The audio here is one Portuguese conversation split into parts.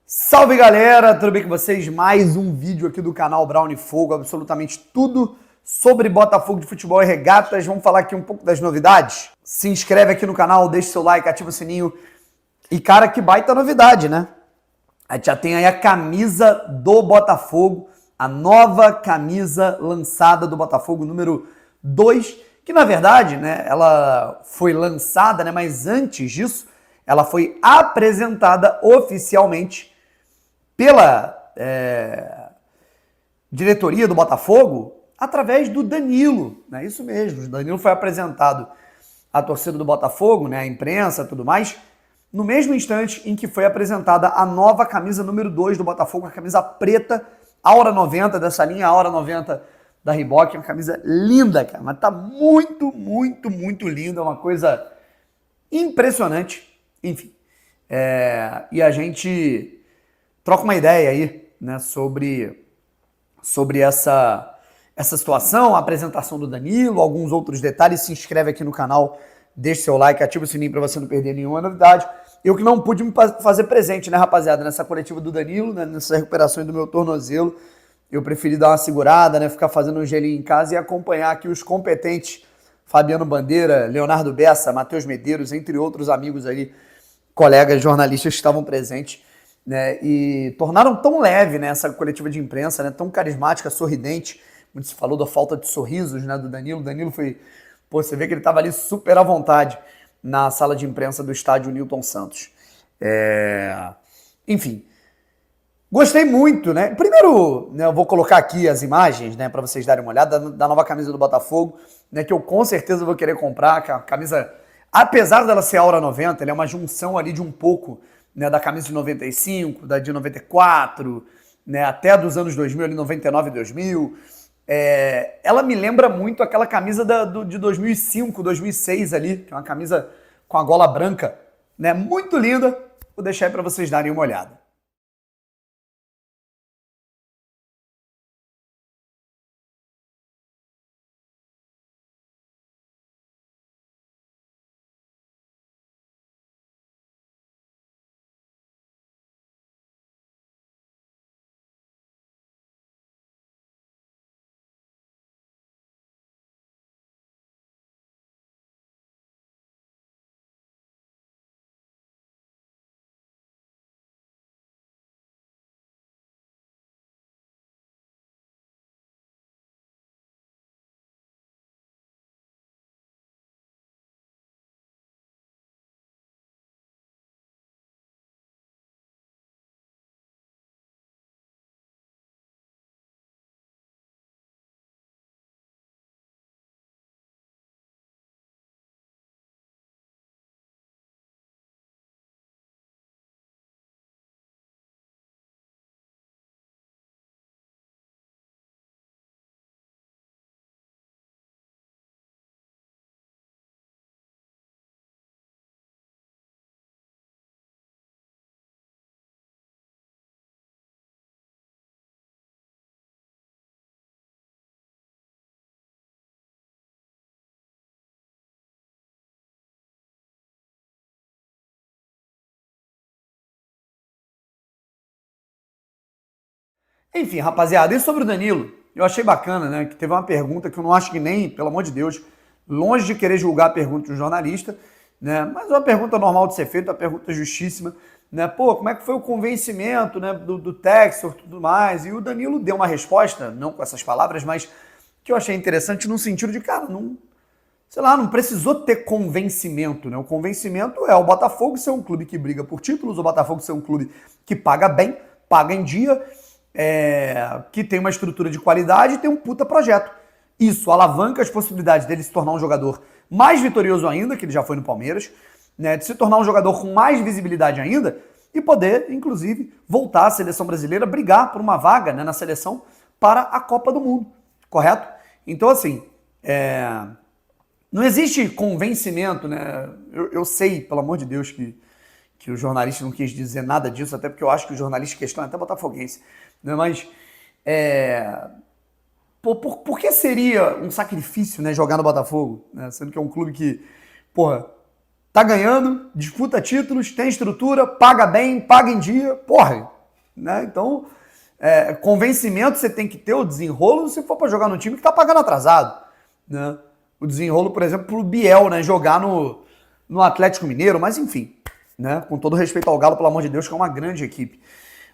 Salve galera, tudo bem com vocês? Mais um vídeo aqui do canal Brown Fogo, absolutamente tudo sobre Botafogo de futebol e regatas. Vamos falar aqui um pouco das novidades. Se inscreve aqui no canal, deixa seu like, ativa o sininho. E cara, que baita novidade, né? A gente já tem aí a camisa do Botafogo, a nova camisa lançada do Botafogo, número 2, que na verdade, né, ela foi lançada, né, mas antes disso, ela foi apresentada oficialmente pela diretoria do Botafogo através do Danilo, né? Isso mesmo, o Danilo foi apresentado à torcida do Botafogo, né, à imprensa e tudo mais, no mesmo instante em que foi apresentada a nova camisa número 2 do Botafogo, a camisa preta, Aura 90, dessa linha Aura 90 da Reebok, uma camisa linda, cara, mas tá muito linda, uma coisa impressionante, enfim. E a gente troca uma ideia aí, né, sobre essa situação, a apresentação do Danilo, alguns outros detalhes. Se inscreve aqui no canal, deixa seu like, ativa o sininho para você não perder nenhuma novidade. Eu que não pude me fazer presente, né, rapaziada, nessa coletiva do Danilo, né, nessas recuperações do meu tornozelo, eu preferi dar uma segurada, né, ficar fazendo um gelinho em casa e acompanhar aqui os competentes Fabiano Bandeira, Leonardo Bessa, Matheus Medeiros, entre outros amigos aí, colegas jornalistas que estavam presentes, né, e tornaram tão leve, né, essa coletiva de imprensa, né, tão carismática, sorridente. Muito se falou da falta de sorrisos, né, do Danilo. O Danilo foi, você vê que ele estava ali super à vontade na sala de imprensa do estádio Newton Santos. Enfim, gostei muito, né? Primeiro, né, eu vou colocar aqui as imagens, né, para vocês darem uma olhada da nova camisa do Botafogo, né, que eu com certeza vou querer comprar. Que a camisa, apesar dela ser Aura 90, ela é uma junção ali de um pouco, né, da camisa de 95, da de 94, né, até dos anos 2000, ali 99 e 2000. Ela me lembra muito aquela camisa de 2005, 2006 ali, que é uma camisa com a gola branca, né, muito linda. Vou deixar aí para vocês darem uma olhada. Enfim, rapaziada, e sobre o Danilo? Eu achei bacana, né, que teve uma pergunta que eu não acho que nem, pelo amor de Deus, longe de querer julgar a pergunta de um jornalista, né, mas uma pergunta normal de ser feita, uma pergunta justíssima, né, pô, como é que foi o convencimento, né, do Textor e tudo mais, e o Danilo deu uma resposta, não com essas palavras, mas que eu achei interessante no sentido de, cara, não, sei lá, não precisou ter convencimento, né, o convencimento é o Botafogo ser um clube que briga por títulos, o Botafogo ser um clube que paga bem, paga em dia, que tem uma estrutura de qualidade e tem um puta projeto. Isso alavanca as possibilidades dele se tornar um jogador mais vitorioso ainda, que ele já foi no Palmeiras, né, de se tornar um jogador com mais visibilidade ainda e poder, inclusive, voltar à seleção brasileira, brigar por uma vaga, né, na seleção para a Copa do Mundo, correto? Então, assim, não existe convencimento, né? Eu sei, pelo amor de Deus, que o jornalista não quis dizer nada disso, até porque eu acho que o jornalista questiona até botafoguense, né? Mas por que seria um sacrifício, né, jogar no Botafogo, né? Sendo que é um clube que, porra, tá ganhando, disputa títulos, tem estrutura, paga bem, paga em dia, porra, né? Então, convencimento você tem que ter, o desenrolo, se for para jogar no time que tá pagando atrasado, né? O desenrolo, por exemplo, pro Biel, né? Jogar no Atlético Mineiro, mas enfim, né? Com todo respeito ao Galo, pelo amor de Deus, que é uma grande equipe.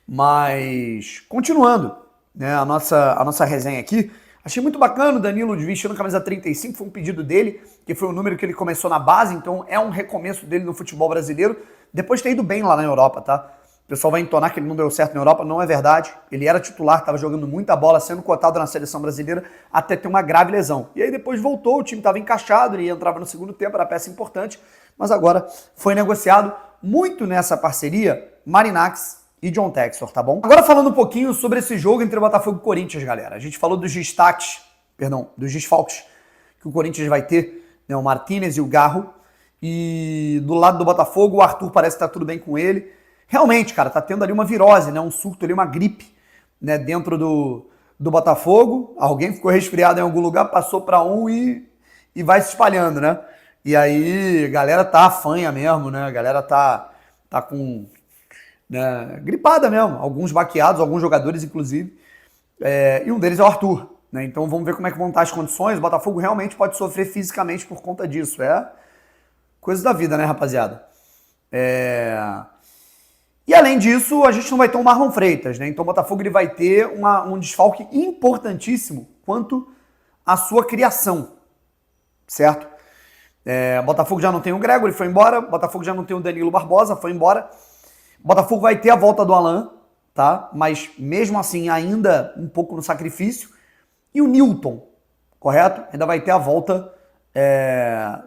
Mas, continuando, né? A nossa resenha aqui, achei muito bacana o Danilo vestindo a camisa 35, foi um pedido dele, que foi o número que ele começou na base, então é um recomeço dele no futebol brasileiro, depois de ter ido bem lá na Europa, tá? O pessoal vai entonar que ele não deu certo na Europa, não é verdade. Ele era titular, estava jogando muita bola, sendo cotado na seleção brasileira, até ter uma grave lesão. E aí depois voltou, o time estava encaixado, ele entrava no segundo tempo, era peça importante, mas agora foi negociado muito nessa parceria, Marinakis e John Textor, tá bom? Agora falando um pouquinho sobre esse jogo entre Botafogo e Corinthians, galera. A gente falou dos dos desfalques que o Corinthians vai ter, né, o Martínez e o Garro. E do lado do Botafogo, o Arthur parece que tá tudo bem com ele. Realmente, cara, tá tendo ali uma virose, né, um surto ali, uma gripe, né, dentro do Botafogo. Alguém ficou resfriado em algum lugar, passou para um e vai se espalhando, né? E aí, a galera tá afanha mesmo, né? A galera tá com... né, gripada mesmo, alguns baqueados, alguns jogadores inclusive, e um deles é o Arthur, né? Então vamos ver como é que vão estar as condições. O Botafogo realmente pode sofrer fisicamente por conta disso, coisa da vida, né, rapaziada? E além disso, a gente não vai ter o Marlon Freitas, né? Então o Botafogo ele vai ter um desfalque importantíssimo quanto à sua criação, certo? O Botafogo já não tem o Grego, ele foi embora. O Botafogo já não tem o Danilo Barbosa, foi embora. O Botafogo vai ter a volta do Alan, tá? Mas mesmo assim, ainda um pouco no sacrifício. E o Newton, correto? Ainda vai ter a volta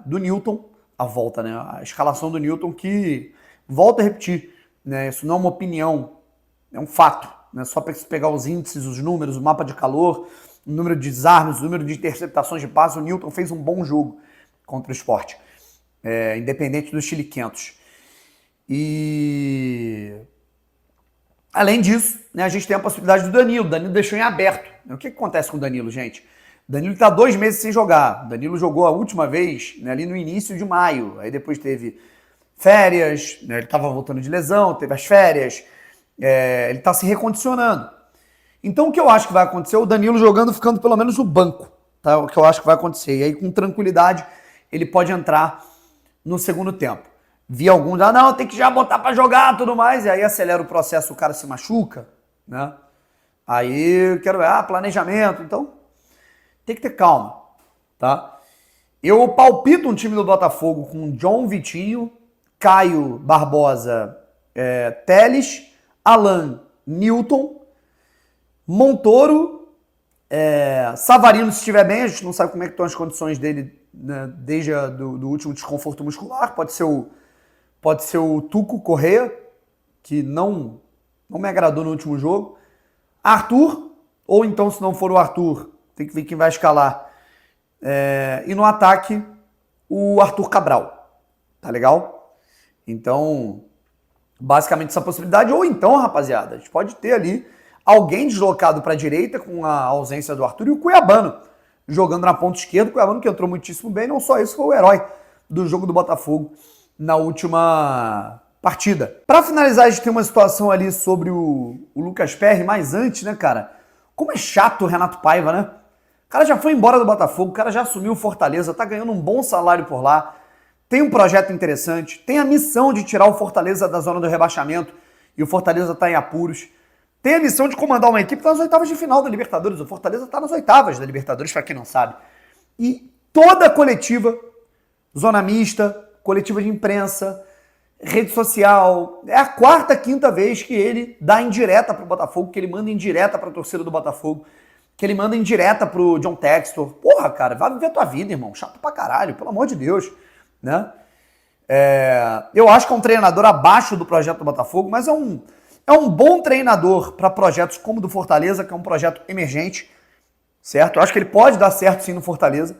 do Newton. A volta, né? A escalação do Newton, que, volta a repetir, né? Isso não é uma opinião, é um fato. Né? Só para pegar os índices, os números, o mapa de calor, o número de desarmes, o número de interceptações de passe, o Newton fez um bom jogo contra o Sport, independente dos chiliquentos. E além disso, né, a gente tem a possibilidade do Danilo. O Danilo deixou em aberto. O que acontece com o Danilo, gente? O Danilo está 2 meses sem jogar. O Danilo jogou a última vez, né, ali no início de maio. Aí depois teve férias, né, ele estava voltando de lesão, teve as férias. Ele está se recondicionando. Então o que eu acho que vai acontecer é o Danilo jogando, ficando pelo menos no banco. Tá? O que eu acho que vai acontecer. E aí com tranquilidade ele pode entrar no segundo tempo. Vi alguns, não, tem que já botar pra jogar, tudo mais, e aí acelera o processo, o cara se machuca, né? Aí eu quero ver, planejamento, então tem que ter calma, tá? Eu palpito um time do Botafogo com John Vitinho, Caio Barbosa, Teles, Alan, Newton, Montoro, Savarino se estiver bem, a gente não sabe como é que estão as condições dele, né, desde do último desconforto muscular, pode ser o Tuco Correa, que não me agradou no último jogo. Arthur, ou então, se não for o Arthur, tem que ver quem vai escalar. E no ataque, o Arthur Cabral. Tá legal? Então, basicamente essa possibilidade. Ou então, rapaziada, a gente pode ter ali alguém deslocado para a direita com a ausência do Arthur e o Cuiabano jogando na ponta esquerda. O Cuiabano que entrou muitíssimo bem, não só isso, foi o herói do jogo do Botafogo na última partida. Para finalizar, a gente tem uma situação ali sobre o Lucas Perry, mas antes, né, cara? Como é chato o Renato Paiva, né? O cara já foi embora do Botafogo, o cara já assumiu o Fortaleza, tá ganhando um bom salário por lá, tem um projeto interessante, tem a missão de tirar o Fortaleza da zona do rebaixamento e o Fortaleza tá em apuros. Tem a missão de comandar uma equipe nas oitavas de final da Libertadores. O Fortaleza tá nas oitavas da Libertadores, para quem não sabe. E toda a coletiva, zona mista, coletiva de imprensa, rede social, é a 4ª, 5ª vez que ele dá indireta pro Botafogo, que ele manda indireta pra torcida do Botafogo, que ele manda indireta pro John Textor. Porra, cara, vai viver a tua vida, irmão. Chato pra caralho, pelo amor de Deus. Né? Eu acho que é um treinador abaixo do projeto do Botafogo, mas é um bom treinador para projetos como o do Fortaleza, que é um projeto emergente, certo? Eu acho que ele pode dar certo sim no Fortaleza.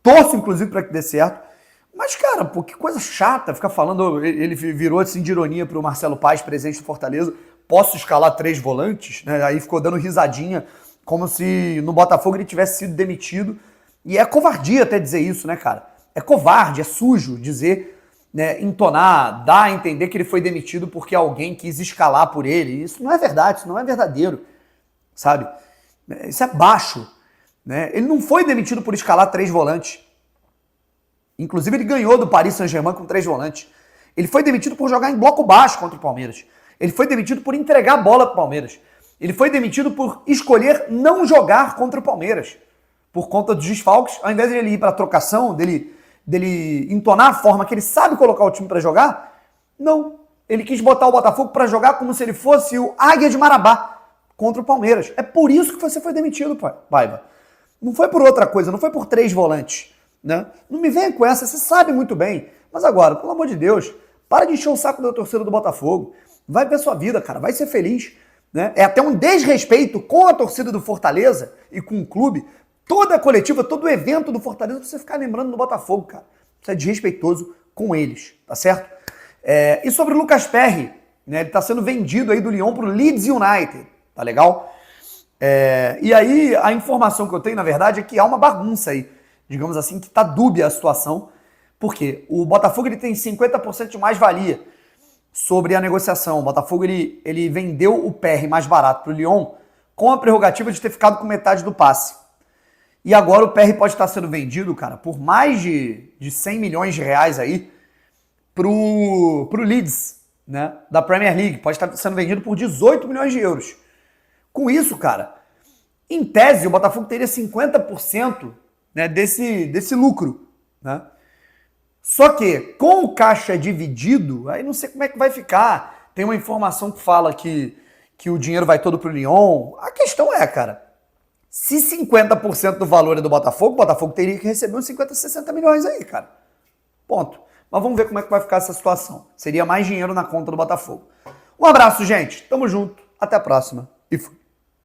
Torço, inclusive, para que dê certo. Mas, cara, pô, que coisa chata ficar falando. Ele virou assim de ironia pro Marcelo Paes, presidente do Fortaleza. Posso escalar 3 volantes? Né? Aí ficou dando risadinha, como se no Botafogo ele tivesse sido demitido. E é covardia até dizer isso, né, cara? É covarde, é sujo dizer né, entonar, dar a entender que ele foi demitido porque alguém quis escalar por ele. Isso não é verdade, isso não é verdadeiro, sabe? Isso é baixo, né? Ele não foi demitido por escalar 3 volantes. Inclusive ele ganhou do Paris Saint-Germain com 3 volantes. Ele foi demitido por jogar em bloco baixo contra o Palmeiras. Ele foi demitido por entregar a bola para o Palmeiras. Ele foi demitido por escolher não jogar contra o Palmeiras. Por conta dos desfalques, ao invés de ele ir para a trocação, dele entonar a forma que ele sabe colocar o time para jogar, não. Ele quis botar o Botafogo para jogar como se ele fosse o Águia de Marabá contra o Palmeiras. É por isso que você foi demitido, Paiva. Não foi por outra coisa, não foi por 3 volantes. Né? Não me venha com essa, você sabe muito bem. Mas agora, pelo amor de Deus, para de encher o saco da torcida do Botafogo. Vai ver sua vida, cara, vai ser feliz. Né? É até um desrespeito com a torcida do Fortaleza e com o clube. Toda a coletiva, todo o evento do Fortaleza, você ficar lembrando do Botafogo, cara. Isso é desrespeitoso com eles, tá certo? E sobre o Lucas Perry, né? Ele tá sendo vendido aí do Lyon pro Leeds United, tá legal? E aí, a informação que eu tenho, na verdade, é que há uma bagunça aí, digamos assim, que tá dúbia a situação, porque o Botafogo ele tem 50% de mais-valia sobre a negociação. O Botafogo ele vendeu o Perry mais barato pro Lyon com a prerrogativa de ter ficado com metade do passe. E agora o Perry pode estar sendo vendido, cara, por mais de 100 milhões de reais aí pro Leeds, né, da Premier League. Pode estar sendo vendido por 18 milhões de euros. Com isso, cara, em tese, o Botafogo teria 50%, né, desse lucro, né? Só que, com o caixa dividido, aí não sei como é que vai ficar. Tem uma informação que fala que o dinheiro vai todo pro Lyon. A questão é, cara, se 50% do valor é do Botafogo, o Botafogo teria que receber uns 50, 60 milhões aí, cara. Ponto. Mas vamos ver como é que vai ficar essa situação. Seria mais dinheiro na conta do Botafogo. Um abraço, gente. Tamo junto. Até a próxima. E fui.